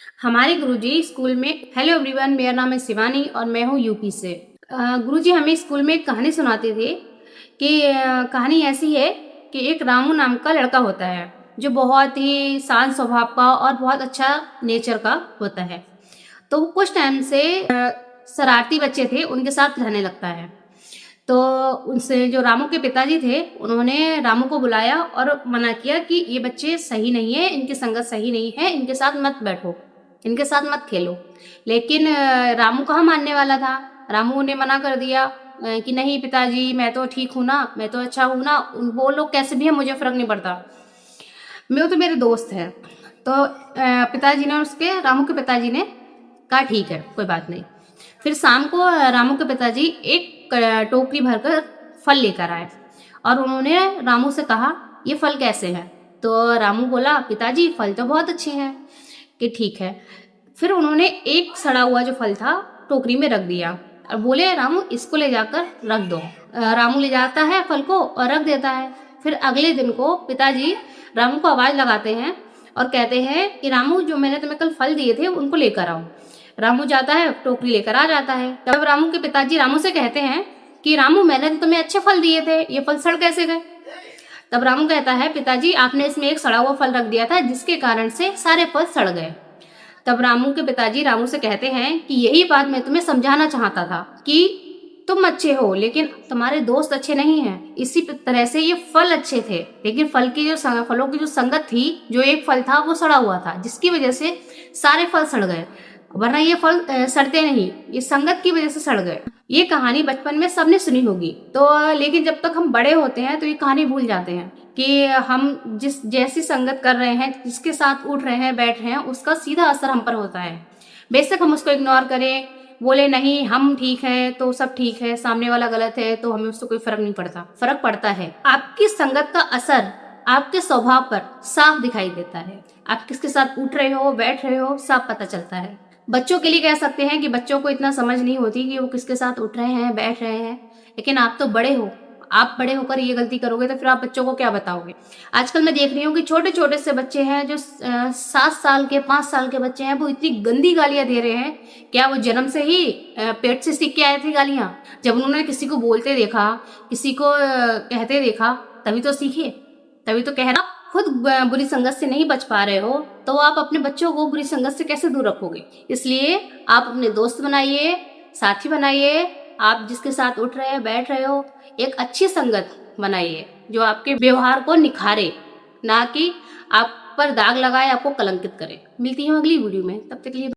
हमारे गुरुजी स्कूल में hello everyone, मेरा नाम है शिवानी और मैं हूँ यूपी से। गुरुजी हमें स्कूल में एक कहानी सुनाते थे कि कहानी ऐसी है कि एक रामू नाम का लड़का होता है जो बहुत ही शांत स्वभाव का और बहुत अच्छा नेचर का होता है। तो वो कुछ टाइम से शरारती बच्चे थे उनके साथ रहने लगता है। तो उनसे जो रामू के पिताजी थे उन्होंने रामू को बुलाया और मना किया कि ये बच्चे सही नहीं है, इनकी संगत सही नहीं है, इनके साथ मत बैठो, इनके साथ मत खेलो। लेकिन रामू कहाँ मानने वाला था। रामू ने मना कर दिया कि नहीं पिताजी, मैं तो ठीक हूँ ना, मैं तो अच्छा हूँ ना, वो लोग कैसे भी हैं मुझे फ़र्क नहीं पड़ता, मैं तो मेरे दोस्त हैं। तो पिताजी ने उसके रामू के पिताजी ने कहा ठीक है कोई बात नहीं। फिर शाम को रामू के पिताजी एक टोकरी भरकर फल लेकर आए और उन्होंने रामू से कहा ये फल कैसे हैं। तो रामू बोला पिताजी फल तो बहुत अच्छे हैं। कि ठीक है। फिर उन्होंने एक सड़ा हुआ जो फल था टोकरी में रख दिया और बोले रामू इसको ले जाकर रख दो। रामू ले जाता है फल को और रख देता है। फिर अगले दिन को पिताजी रामू को आवाज़ लगाते हैं और कहते हैं कि रामू जो मैंने तुम्हें कल फल दिए थे उनको लेकर आओ। रामू जाता है, टोकरी लेकर आ जाता है। तब रामू के पिताजी रामू से कहते हैं कि रामू मैंने तो तुम्हें अच्छे फल दिए थे, ये फल सड़ कैसे गए। तब रामू कहता है पिताजी आपने इसमें एक सड़ा हुआ फल रख दिया था जिसके कारण से सारे फल सड़ गए। तब रामू के पिताजी रामू से कहते हैं कि यही बात मैं तुम्हें समझाना चाहता था कि तुम अच्छे हो लेकिन तुम्हारे दोस्त अच्छे नहीं हैं। इसी तरह से ये फल अच्छे थे लेकिन फलों की जो संगत थी, जो एक फल था वो सड़ा हुआ था जिसकी वजह से सारे फल सड़ गए, वरना ये फल सड़ते नहीं, ये संगत की वजह से सड़ गए। ये कहानी बचपन में सबने सुनी होगी। तो लेकिन जब तक हम बड़े होते हैं तो ये कहानी भूल जाते हैं कि हम जिस जैसी संगत कर रहे हैं, जिसके साथ उठ रहे हैं बैठ रहे हैं, उसका सीधा असर हम पर होता है। बेशक हम उसको इग्नोर करें, बोले नहीं हम ठीक हैं तो सब ठीक है, सामने वाला गलत है तो हमें उससे कोई फर्क नहीं पड़ता। फर्क पड़ता है। आपकी संगत का असर आपके स्वभाव पर साफ दिखाई देता है। आप किसके साथ उठ रहे हो बैठ रहे हो साफ पता चलता है। बच्चों के लिए कह सकते हैं कि बच्चों को इतना समझ नहीं होती कि वो किसके साथ उठ रहे हैं बैठ रहे हैं, लेकिन आप तो बड़े हो। आप बड़े होकर ये गलती करोगे तो फिर आप बच्चों को क्या बताओगे। आजकल मैं देख रही हूँ कि छोटे छोटे से बच्चे हैं जो 7 साल के 5 साल के बच्चे हैं, वो इतनी गंदी गालियां दे रहे हैं। क्या वो जन्म से ही पेट से सीख के आए थे गालियां? जब उन्होंने किसी को बोलते देखा, किसी को कहते देखा, तभी तो सीखे, तभी तो कह रहा। खुद बुरी संगत से नहीं बच पा रहे हो तो आप अपने बच्चों को बुरी संगत से कैसे दूर रखोगे। इसलिए आप अपने दोस्त बनाइए, साथी बनाइए। आप जिसके साथ उठ रहे हैं बैठ रहे हो, एक अच्छी संगत बनाइए जो आपके व्यवहार को निखारे, ना कि आप पर दाग लगाए, आपको कलंकित करे। मिलती हूँ अगली वीडियो में, तब तक के लिए।